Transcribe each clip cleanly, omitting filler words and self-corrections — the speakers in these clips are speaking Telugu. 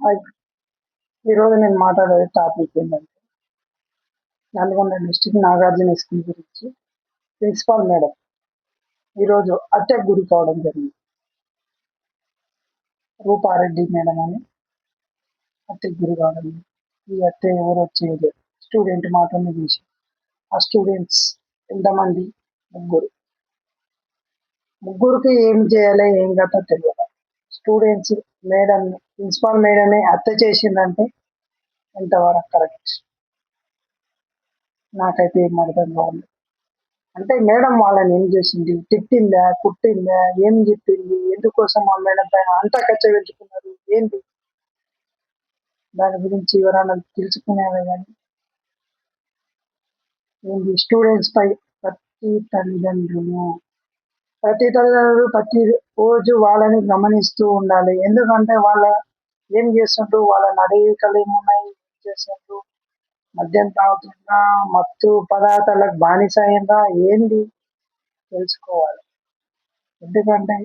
హాయ్. ఈరోజు నేను మాట్లాడే టాపిక్ ఏంటంటే నల్గొండ డిస్టిక్ నాగార్జున స్కూల్ గురించి. ప్రిన్సిపాల్ మేడం ఈరోజు హత్యకు గురి కావడం జరిగింది. రూపారెడ్డి మేడం అని హత్యకు గురి కావడం జరిగింది. ఈ హత్య ఎవరు చేయలేదు, స్టూడెంట్ మాత్రమే చేసి. ఆ స్టూడెంట్స్ ఎంతమంది? ముగ్గురు. ముగ్గురికి ఏం చేయాలి ఏం కథ తెలియదు. స్టూడెంట్స్ మేడం, ప్రిన్సిపాల్ మేడమే హత్య చేసిందంటే ఎంతవరకు కరెక్ట్? నాకైతే ఏం అర్థం కావాలి. అంటే మేడం వాళ్ళని ఏం చేసింది? తిట్టిందా, కుట్టిందా, ఏం చెప్పింది? ఎందుకోసం ఆ మేడం పైన అంతా కచ్చ పెంచుకున్నారు? ఏంటి దాని గురించి ఎవరైనా తెలుసుకునేవే కానీ ఏంటి? స్టూడెంట్స్ పై ప్రతి తల్లిదండ్రులు ప్రతి రోజు వాళ్ళని గమనిస్తూ ఉండాలి. ఎందుకంటే వాళ్ళ ఏం చేస్తుండ్రు, వాళ్ళ నడవడికలు ఏమున్నాయి, ఏం చేస్తుండ్రు, మద్యం తాగుతుందా, మత్తు పదార్థాలకు బానిస అయిందా, ఏంది తెలుసుకోవాలి. ఎందుకంటే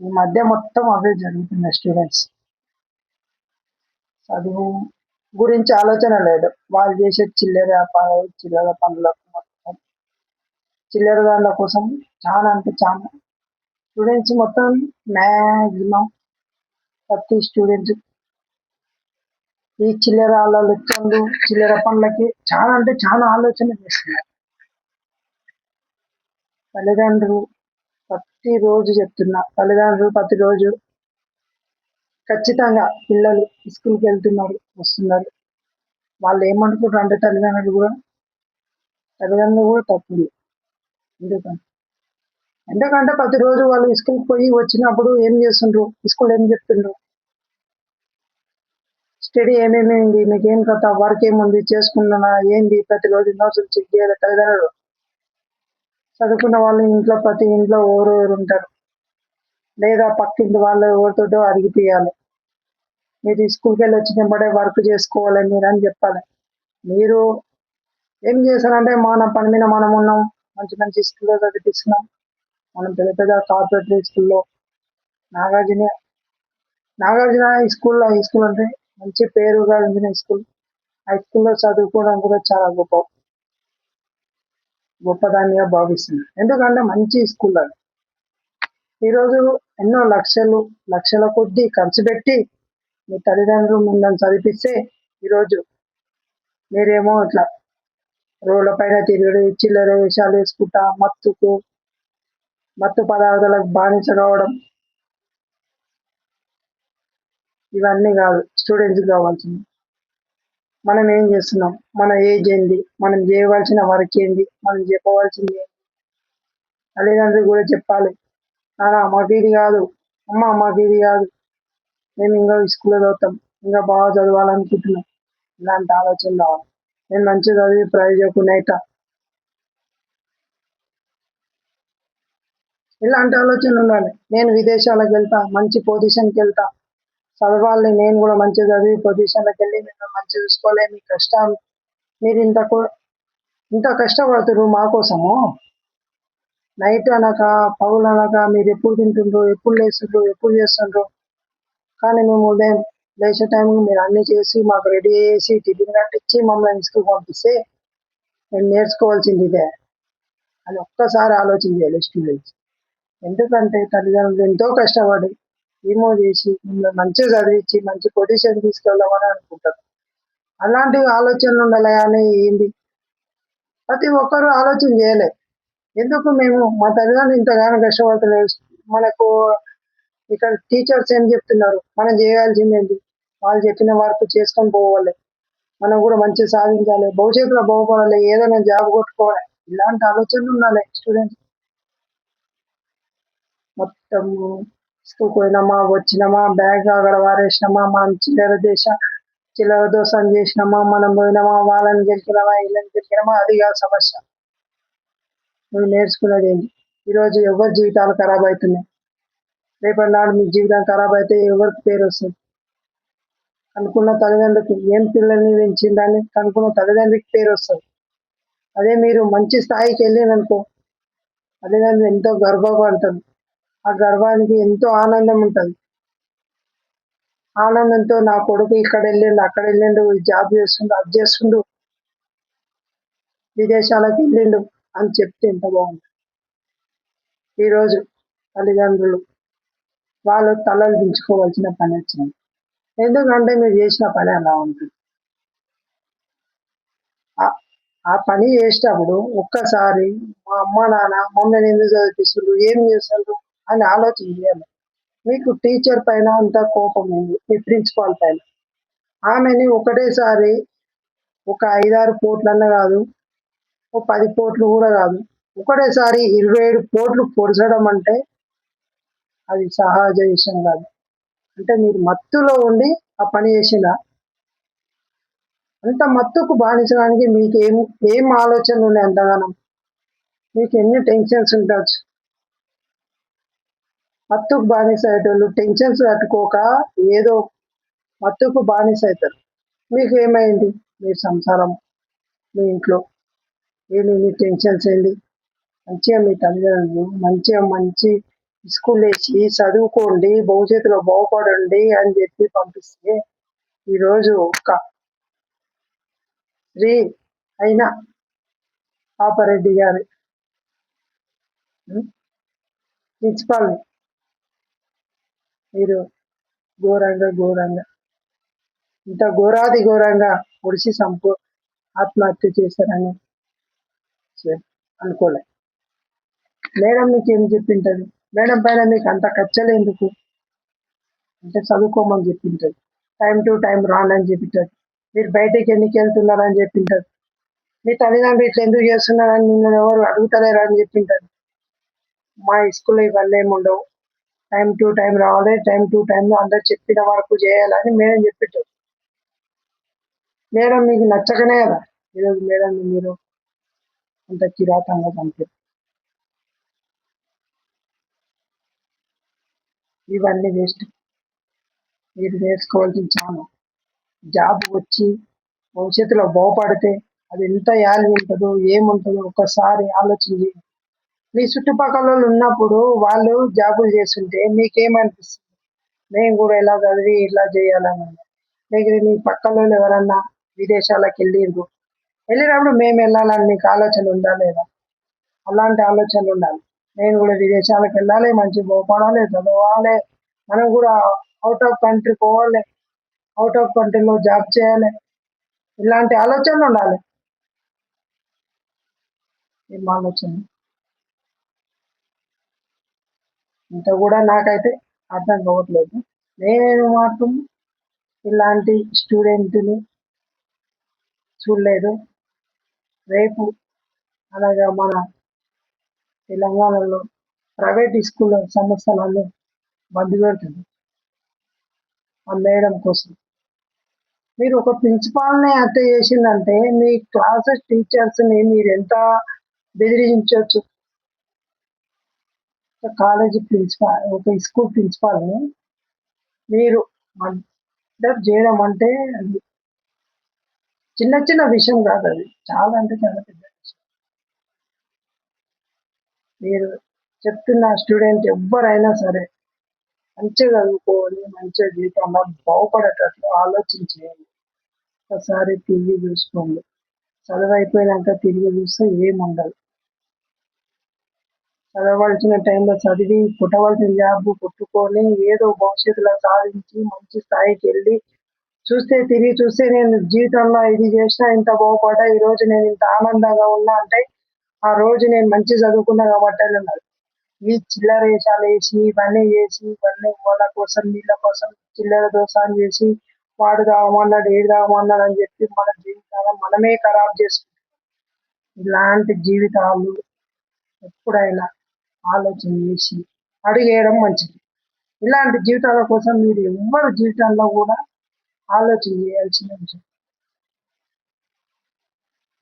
ఈ మధ్య మొత్తం అవే జరుగుతున్నాయి. స్టూడెంట్స్ చదువు గురించి ఆలోచన లేదు. వాళ్ళు చేసే చిల్లర వ్యాపారాలు, చిల్లర పనులకు మొత్తం చిల్లర దానిల కోసం చాలా అంటే చాలా స్టూడెంట్స్ మొత్తం మ్యాక్సిమం ప్రతి స్టూడెంట్ ఈ చిల్లర ఆలోచనలు, చిల్లర పనులకి చాలా అంటే చాలా ఆలోచన చేస్తున్నారు. తల్లిదండ్రులు ప్రతిరోజు చెప్తున్నా, తల్లిదండ్రులు ప్రతిరోజు ఖచ్చితంగా పిల్లలు స్కూల్కి వెళ్తున్నారు, వస్తున్నారు. వాళ్ళు ఏమనుకుంటారు అంటే తల్లిదండ్రులు కూడా తప్పుంది. ఎందుకంటే ప్రతిరోజు వాళ్ళు స్కూల్కి పోయి వచ్చినప్పుడు ఏం చేస్తుండ్రు, స్కూల్ ఏం చెప్తుండ్రు, స్టడీ ఏమేమి ఉంది, మీకు ఏం కథ, వర్క్ ఏముంది, చేసుకున్నా ఏంది, ప్రతిరోజు నోట్స్ చెక్ చేయాలి. తల్లిదండ్రులు చదువుకున్న వాళ్ళు ఇంట్లో ప్రతి ఇంట్లో ఎవరెవరు ఉంటారు, లేదా పక్కింటి వాళ్ళు ఎవరితోటో అడిగిపియాలి. మీరు స్కూల్కి వెళ్ళి వచ్చినప్పుడే వర్క్ చేసుకోవాలి మీరు అని చెప్పాలి. మీరు ఏం చేశారంటే మన పని మీద మనం ఉన్నాం, మంచి మంచి స్కూల్లో చదివిస్తున్నాం. మనం పెద్ద పెద్ద కార్పొరేట్ స్కూల్లో నాగార్జున హై స్కూల్ అంటే మంచి పేరు గాంచిన స్కూల్. హై స్కూల్లో చదువుకోవడం కూడా చాలా గొప్పదానిగా భావిస్తుంది. ఎందుకంటే మంచి స్కూల్ అది. ఈరోజు ఎన్నో లక్షల కొద్దీ ఖర్చు పెట్టి మీ తల్లిదండ్రులు మిమ్మల్ని చదివిస్తే ఈరోజు మీరేమో ఇట్లా రోడ్ల పైన తిరిగి చిల్లర వేషాలు వేసుకుంటా మత్తు పదార్థాలకు బానిస కావడం, ఇవన్నీ కాదు స్టూడెంట్స్కి కావాల్సింది. మనం ఏం చేస్తున్నాం, మన ఏజ్ ఏంది, మనం చేయవలసిన వర్క్ ఏంది, మనం చెప్పవలసింది ఏంది, తల్లిదండ్రులు కూడా చెప్పాలి. నాన్న మాకు ఇది కాదు, అమ్మ మాకు ఇది కాదు, మేము ఇంకా స్కూల్లో చదువుతాం, ఇంకా బాగా చదవాలనుకుంటున్నాం, ఇలాంటి ఆలోచన రావాలి. నేను మంచిగా చదివి ప్రయోజకునేట, ఇలాంటి ఆలోచనలు ఉండాలి. నేను విదేశాలకు వెళ్తా, మంచి పొజిషన్కి వెళ్తా, చదవాలి, నేను కూడా మంచిగా చదివి పొజిషన్లకు వెళ్ళి నేను మంచిగా చూసుకోవాలి. మీ కష్టం, మీరు ఇంత కష్టపడుతున్నారు మా కోసము. నైట్ అనక పగులు అనక మీరు ఎప్పుడు తింటుండ్రు, ఎప్పుడు లేస్తుండ్రు, ఎప్పుడు చేస్తుండ్రు. కానీ మేము ఉదయం లేచే టైంకి మీరు అన్నీ చేసి మాకు రెడీ చేసి టిఫిన్ కట్టించి మమ్మల్ని స్కూల్ పంపిస్తే మేము నేర్చుకోవాల్సింది ఇదే అని ఒక్కసారి ఆలోచన చేయాలి స్టూడెంట్స్. ఎందుకంటే తల్లిదండ్రులు ఎంతో కష్టపడి ఏమో చేసి మిమ్మల్ని మంచిగా చదివించి మంచి పొజిషన్ తీసుకెళ్ళమని అనుకుంటారు. అలాంటి ఆలోచనలు ఉండాలి. కానీ ఏంటి, ప్రతి ఒక్కరూ ఆలోచన చేయలే. ఎందుకు మేము మా తల్లిదండ్రులు ఇంతగానో కష్టపడతలేదు, మనకు ఇక్కడ టీచర్స్ ఏం చెప్తున్నారు, మనం చేయాల్సింది ఏంటి, వాళ్ళు చెప్పిన వర్క్ చేసుకొని పోవాలి, మనం కూడా మంచిగా సాధించాలి, భవిష్యత్తులో బాగుపడాలి, ఏదైనా జాబ్ కొట్టుకోవాలి. ఇలాంటి ఆలోచనలు ఉండాలి స్టూడెంట్స్. మొత్తం స్కూల్కి పోయినామా, వచ్చినామా, బ్యాగ్ అక్కడ వారేసినామా, మనం చిల్లర దోసం చేసినామా, మనం పోయినామా, వాళ్ళని గెలికినామా, వీళ్ళని గెలికినామా, అది కాదు సమస్య. నువ్వు నేర్చుకునేది ఏంటి? ఈరోజు ఎవరి జీవితాలు ఖరాబ్ అవుతున్నాయి, రేపటి నాడు మీ జీవితం ఖరాబ్ అయితే ఎవరికి పేరు వస్తుంది? కనుక్కున్న తల్లిదండ్రులకి, ఏం పిల్లల్ని పెంచిందని కనుక్కున్న తల్లిదండ్రులకి పేరు వస్తుంది. అదే మీరు మంచి స్థాయికి వెళ్ళిననుకో తల్లిదండ్రులు ఎంతో గర్వపడతారు, ఆ గర్వానికి ఎంతో ఆనందం ఉంటుంది. ఆనందంతో నా కొడుకు ఇక్కడ వెళ్ళిండు, అక్కడ వెళ్ళిండు, ఈ జాబ్ చేస్తుండు, అది చేస్తుండు, విదేశాలకు వెళ్ళిండు అని చెప్తే ఎంత బాగుంటుంది. ఈరోజు తల్లిదండ్రులు వాళ్ళు తలలు దించుకోవాల్సిన పని వచ్చింది. ఎందుకంటే మీరు చేసిన పని అలా ఉంటుంది. ఆ- ఆ పని చేసేటప్పుడు ఒక్కసారి మా అమ్మ నాన్న మమ్మల్ని ఎందుకు చదివిస్తున్నారు, ఏం చేస్తారు అని ఆలోచన చేయాలి. మీకు టీచర్ పైన అంత కోపం ఉంది, మీ ప్రిన్సిపాల్ పైన. ఆమెని ఒకటేసారి ఒక 5-6 కోట్లన్నా కాదు, ఓ 10 కోట్లు కూడా కాదు, ఒకటేసారి 27 కోట్లు పొడచడం అంటే అది సహజ విషయం కాదు. అంటే మీరు మత్తులో ఉండి ఆ పని చేసిన అంత మత్తుకు బానిసడానికి మీకు ఏం ఆలోచనలు ఉన్నాయి అంతగానం? మీకు ఎన్ని టెన్షన్స్ ఉండొచ్చు? మత్తుకు బానిస అయ్యేటోళ్ళు టెన్షన్స్ తట్టుకోక ఏదో మత్తుకు బానిస అవుతారు. మీకు ఏమైంది? మీ సంసారం, మీ ఇంట్లో ఏమి టెన్షన్స్ ఏంటి? మంచిగా మీ తల్లిదండ్రులు మంచి స్కూల్ వేసి చదువుకోండి, భవిష్యత్తులో బాగుపడండి అని చెప్పి పంపిస్తే ఈరోజు ఒక స్త్రీ అయిన పాపారెడ్డి గారి ప్రిన్సిపాల్ని మీరు ఘోరంగా ఇంత ఘోరాది ఘోరంగా పొడిచి ఆత్మహత్య చేశారని అనుకోలే. మేడం మీకు ఏం చెప్పింటది? మేడం పైన మీకు అంత కచ్చలు ఎందుకు? అంటే చదువుకోమని చెప్పింటది, టైం టు టైం రానని చెప్పింటది, మీరు బయటకి ఎందుకు వెళ్తున్నారని చెప్పింటది, మీ తల్లిదండ్రులు ఇట్లా ఎందుకు చేస్తున్నారని మిమ్మల్ని ఎవరు అడుగుతలేరు అని చెప్పింటది. మా స్కూల్లో ఇవన్నీ ఏమి ఉండవు, టైం టు టైం రావాలి, టైం టు టైం అందరు చెప్పిన వరకు చేయాలని మేడం చెప్పింటారు. మేడం మీకు నచ్చకనే కదా ఈరోజు మేడం మీరు అంత కిరాతంగా చంపారు. ఇవన్నీ వేస్ట్. మీరు నేర్చుకోవాల్సింది చాలా. జాబ్ వచ్చి భవిష్యత్తులో బాగుపడితే అది ఎంత యాల్యూ ఉంటుందో ఏముంటుందో ఒకసారి ఆలోచించి. మీ చుట్టుపక్కల వాళ్ళు ఉన్నప్పుడు వాళ్ళు జాబులు చేస్తుంటే మీకేమనిపిస్తుంది? మేము కూడా ఇలా చదివి ఇలా చేయాలని. లేకపోతే మీ పక్కన వాళ్ళు ఎవరన్నా విదేశాలకు వెళ్ళినప్పుడు మేము వెళ్ళాలని మీకు ఆలోచన ఉందా లేదా? అలాంటి ఆలోచనలు ఉండాలి. నేను కూడా విదేశాలకు వెళ్ళాలి, మంచి బాగుపడాలి, చదవాలి, మనం కూడా అవుట్ ఆఫ్ కంట్రీ పోవాలి, అవుట్ ఆఫ్ కంట్రీలో జాబ్ చేయాలి, ఇలాంటి ఆలోచనలు ఉండాలి. ఏం ఆలోచన? ఇంత కూడా నాకైతే అర్థం కావట్లేదు. నేను మాత్రం ఇలాంటి స్టూడెంట్ని చూడలేదు. రేపు అనగా మన తెలంగాణలో ప్రైవేట్ స్కూల్ సంస్థలన్నీ బంద్ పెడుతుంది ఆ మేడం కోసం. మీరు ఒక ప్రిన్సిపాల్ని హత్య చేసిందంటే మీ క్లాసెస్ టీచర్స్ని మీరు ఎంత బెదిరించవచ్చు? కాలేజీ ప్రిన్సిపాల్, ఒక స్కూల్ ప్రిన్సిపాల్ని మీరు మర్డర్ చేయడం అంటే అది చిన్న విషయం కాదు, అది చాలా అంటే చాలా పెద్ద విషయం. మీరు చెప్తున్న స్టూడెంట్ ఎవ్వరైనా సరే మంచిగా చదువుకోవాలి, మంచిగా జీవితంలో బాగుపడేటట్లు ఆలోచించేయండి. ఒకసారి తిరిగి చూసుకోండి. చదువు అయిపోయినాక తిరిగి చూస్తే ఏముండదు. చదవలసిన టైంలో చదివి పుట్టవలసిన జాబ్ కొట్టుకొని ఏదో భవిష్యత్తులో సాధించి మంచి స్థాయికి వెళ్ళి తిరిగి చూస్తే నేను జీవితంలో ఇది చేసినా ఇంత బాగుపడ్డా, ఈ రోజు నేను ఇంత ఆనందంగా ఉన్నా అంటే ఆ రోజు నేను మంచి చదువుకున్నా కాబట్టి అని ఉన్నది. ఈ చిల్లర వేషాలు వేసి ఇవన్నీ వాళ్ళ కోసం వీళ్ళ కోసం చిల్లర దోసాలు చేసి వాడు తాగమన్నాడు ఏడు తాగమన్నాడు అని చెప్పి మన జీవితాలను మనమే ఖరాబ్ చేసుకుంటాం. ఇలాంటి జీవితాలు ఎప్పుడైనా ఆలోచన చేసి అడిగేయడం మంచిది. ఇలాంటి జీవితాల కోసం మీరు ఎవ్వరు జీవితంలో కూడా ఆలోచన చేయాల్సిన విషయం.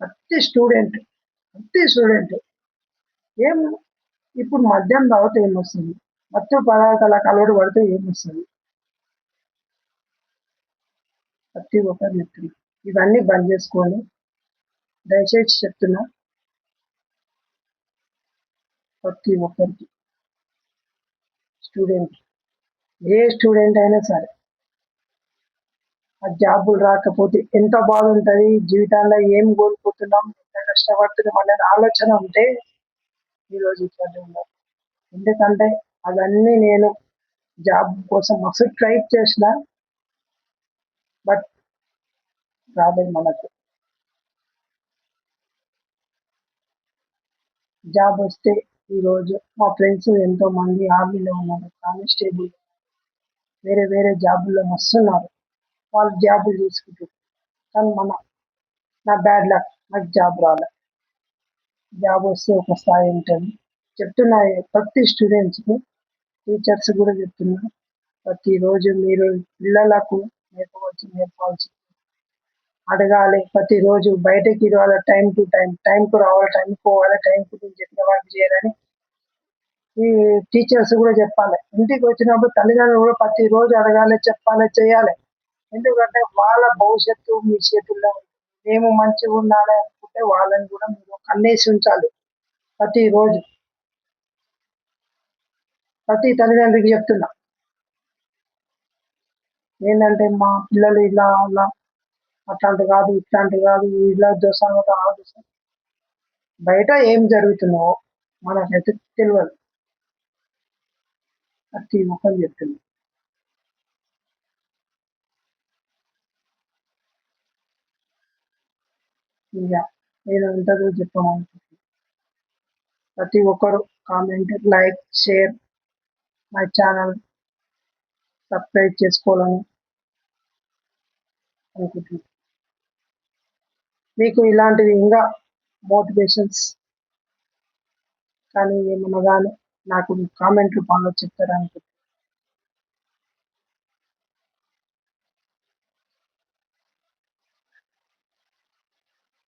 ప్రతి స్టూడెంట్ ఏం ఇప్పుడు మద్యం తాగితే ఏమొస్తుంది, మత్తు పదార్థాలకు అలవాటు పడితే ఏమొస్తుంది? ప్రతి ఒక్కరు చెప్తున్నా ఇవన్నీ బంద్ చేసుకోండి. దయచేసి చెప్తున్నా ప్రతి ఒక్కరికి, స్టూడెంట్ ఏ స్టూడెంట్ అయినా సరే జాబులు రాకపోతే ఎంత బాధ ఉంటది. జీవితంలో ఏం కోల్పోతున్నాం, ఎంత కష్టపడుతున్నాం అనే ఆలోచన ఉంటే ఈరోజు ఇట్లాంటివి ఉండవు. ఎందుకంటే అవన్నీ నేను జాబ్ కోసం మస్తు ట్రై చేసిన, బట్ రాలేదు మనకు. జాబ్ వస్తే ఈరోజు మా ఫ్రెండ్స్ ఎంతో మంది ఆర్మీలో ఉన్నారు, కానిస్టేబుల్, వేరే వేరే జాబుల్లో మస్తున్నారు. వాళ్ళు జాబులు తీసుకుంటారు. కానీ నా బ్యాడ్ లక్, నాకు జాబ్ రాలే. జాబ్ వస్తే ఒక స్థాయి ఉంటుంది. చెప్తున్నా ప్రతి స్టూడెంట్స్కి, టీచర్స్ కూడా చెప్తున్నా, ప్రతిరోజు మీరు పిల్లలకు నేర్పాల్సి అడగాలి. ప్రతిరోజు బయటకి రావాలి, టైం టు టైం, టైంకు రావాలి, టైంకి పోవాలి, టైంకి నేను చెప్పిన వర్క్ చేయాలని ఈ టీచర్స్ కూడా చెప్పాలి. ఇంటికి వచ్చినప్పుడు తల్లిదండ్రులు కూడా ప్రతిరోజు అడగాలి, చెప్పాలి, చేయాలి. ఎందుకంటే వాళ్ళ భవిష్యత్తు మీ చేతుల్లో ఉంది. మేము మంచిగా ఉండాలి అనుకుంటే వాళ్ళని కూడా మీరు కన్నేసి ఉంచాలి. ప్రతిరోజు ప్రతి తల్లిదండ్రికి చెప్తున్నా ఏంటంటే, మా పిల్లలు ఇలా అలా అట్లాంటి కాదు, ఇట్లాంటి కాదు, ఇలా దోషం ఆ దోషం, బయట ఏం జరుగుతున్నావో మనకైతే తెలియదు. ప్రతి ఒక్కరు చెప్తుంది. ఇక నేను ఇంటర్వ్యూ చెప్పమనుకుంటున్నాను. ప్రతి ఒక్కరు comment, like, share, my channel subscribe చేసుకోవాలని అనుకుంటున్నాను. మీకు ఇలాంటివి ఇంకా మోటివేషన్స్ కానీ ఏమన్నా కానీ నాకు కామెంట్ రూపంలో చెప్తారనుకుంటున్నాను.